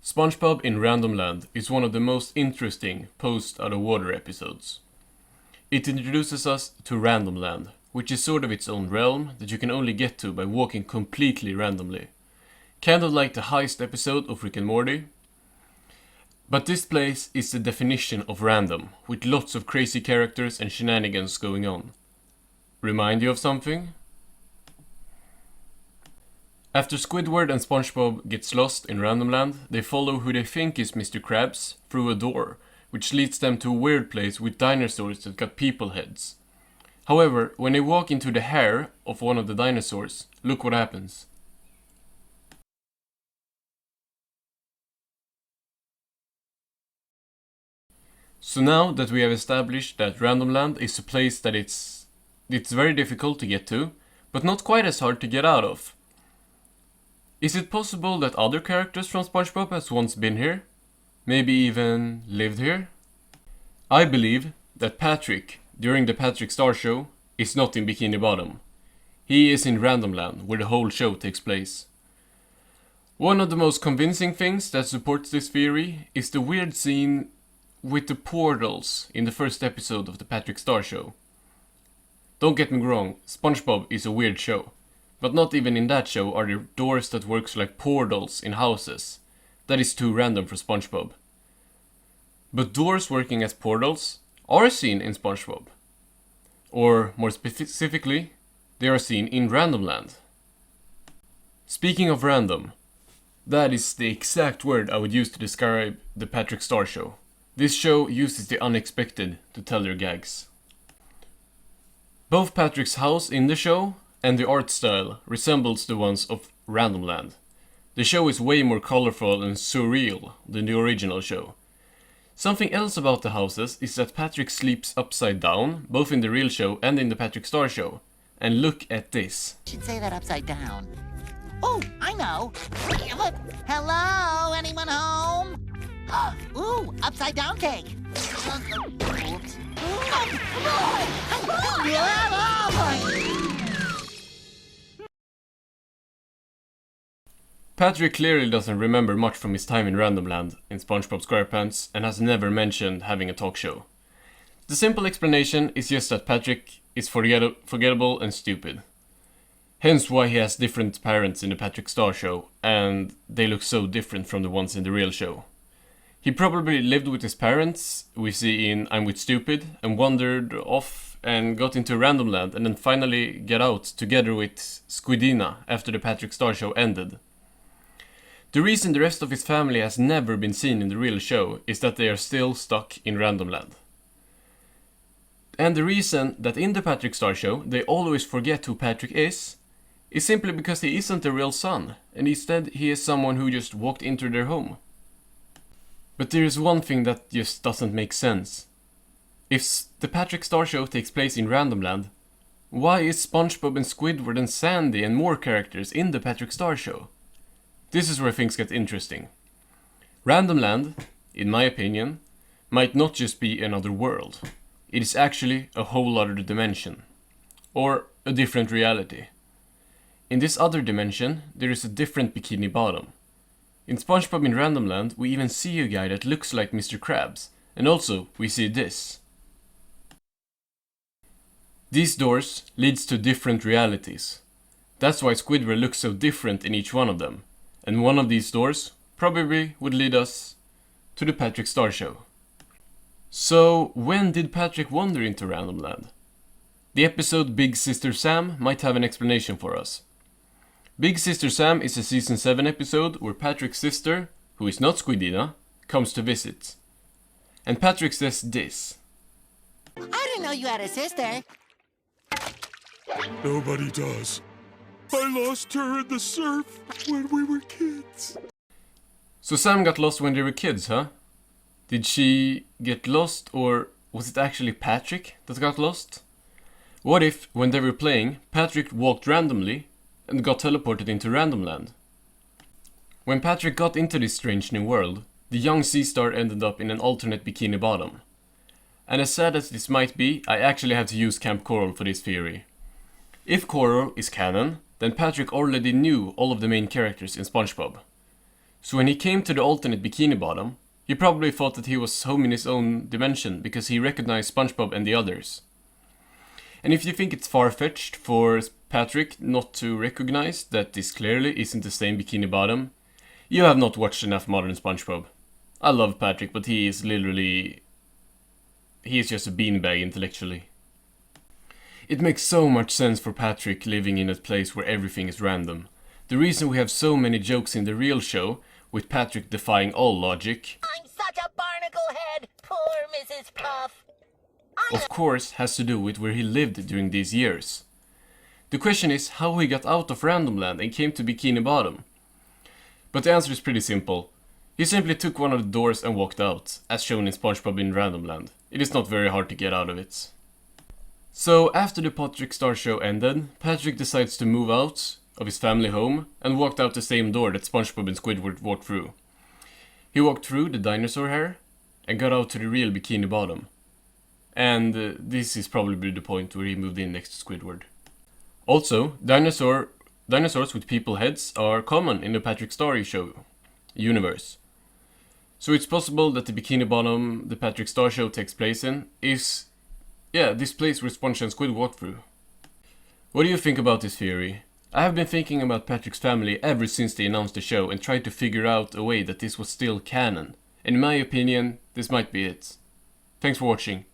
Spongebob in Randomland is one of the most interesting post-out-of-water episodes. It introduces us to Randomland, which is sort of its own realm that you can only get to by walking completely randomly. Kind of like the heist episode of Rick and Morty. But this place is the definition of random, with lots of crazy characters and shenanigans going on. Remind you of something? After Squidward and Spongebob gets lost in Randomland, they follow who they think is Mr. Krabs through a door, which leads them to a weird place with dinosaurs that got people heads. However, when they walk into the hair of one of the dinosaurs, look what happens. So now that we have established that Randomland is a place that it's very difficult to get to, but not quite as hard to get out of. Is it possible that other characters from SpongeBob has once been here? Maybe even lived here? I believe that Patrick, during the Patrick Star Show, is not in Bikini Bottom. He is in Randomland, where the whole show takes place. One of the most convincing things that supports this theory is the weird scene with the portals in the first episode of the Patrick Star Show. Don't get me wrong, SpongeBob is a weird show. But not even in that show are there doors that works like portals in houses. That is too random for SpongeBob. But doors working as portals are seen in SpongeBob. Or more specifically, they are seen in Randomland. Speaking of random, that is the exact word I would use to describe the Patrick Star Show. This show uses the unexpected to tell their gags. Both Patrick's house in the show and the art style resembles the ones of Randomland. The show is way more colorful and surreal than the original show. Something else about the houses is that Patrick sleeps upside down, both in the real show and in the Patrick Star Show. And look at this. Should say that upside down. Oh, I know. Hello, anyone home? Ooh, upside down cake. Oops. Patrick clearly doesn't remember much from his time in Randomland in SpongeBob SquarePants and has never mentioned having a talk show. The simple explanation is just that Patrick is forgettable and stupid. Hence why he has different parents in the Patrick Star Show, and they look so different from the ones in the real show. He probably lived with his parents, we see in I'm With Stupid, and wandered off and got into Randomland and then finally get out together with Squidina after the Patrick Star Show ended. The reason the rest of his family has never been seen in the real show is that they are still stuck in Randomland. And the reason that in the Patrick Star Show they always forget who Patrick is simply because he isn't their real son, and instead he is someone who just walked into their home. But there is one thing that just doesn't make sense. If the Patrick Star Show takes place in Randomland, why is SpongeBob and Squidward and Sandy and more characters in the Patrick Star Show? This is where things get interesting. Randomland, in my opinion, might not just be another world. It is actually a whole other dimension. Or a different reality. In this other dimension, there is a different Bikini Bottom. In SpongeBob in Randomland, we even see a guy that looks like Mr. Krabs. And also, we see this. These doors leads to different realities. That's why Squidward looks so different in each one of them. And one of these doors probably would lead us to the Patrick Star Show. So, when did Patrick wander into Randomland? The episode Big Sister Sam might have an explanation for us. Big Sister Sam is a season 7 episode where Patrick's sister, who is not Squidina, comes to visit. And Patrick says this. I didn't know you had a sister. Nobody does. I lost her in the surf when we were kids. So Sam got lost when they were kids, huh? Did she get lost, or was it actually Patrick that got lost? What if, when they were playing, Patrick walked randomly and got teleported into Randomland? When Patrick got into this strange new world, the young sea star ended up in an alternate Bikini Bottom. And as sad as this might be, I actually have to use Camp Coral for this theory. If Coral is canon, then Patrick already knew all of the main characters in SpongeBob. So when he came to the alternate Bikini Bottom, he probably thought that he was home in his own dimension because he recognized SpongeBob and the others. And if you think it's far-fetched for Patrick not to recognize that this clearly isn't the same Bikini Bottom, you have not watched enough modern SpongeBob. I love Patrick, but he is just a beanbag intellectually. It makes so much sense for Patrick living in a place where everything is random. The reason we have so many jokes in the real show, with Patrick defying all logic, I'm such a barnacle head, poor Mrs. Puff. of course has to do with where he lived during these years. The question is how he got out of Randomland and came to Bikini Bottom. But the answer is pretty simple. He simply took one of the doors and walked out, as shown in Spongebob in Randomland. It is not very hard to get out of it. So after the Patrick Star Show ended, Patrick decides to move out of his family home and walked out the same door that Spongebob and Squidward walked through. He walked through the dinosaur hair and got out to the real Bikini Bottom. And this is probably the point where he moved in next to Squidward. Also, dinosaurs with people heads are common in the Patrick Star Show universe. So it's possible that the Bikini Bottom the Patrick Star Show takes place in is, this place where Sponge and Squid walk through. What do you think about this theory? I have been thinking about Patrick's family ever since they announced the show and tried to figure out a way that this was still canon. And in my opinion, this might be it. Thanks for watching.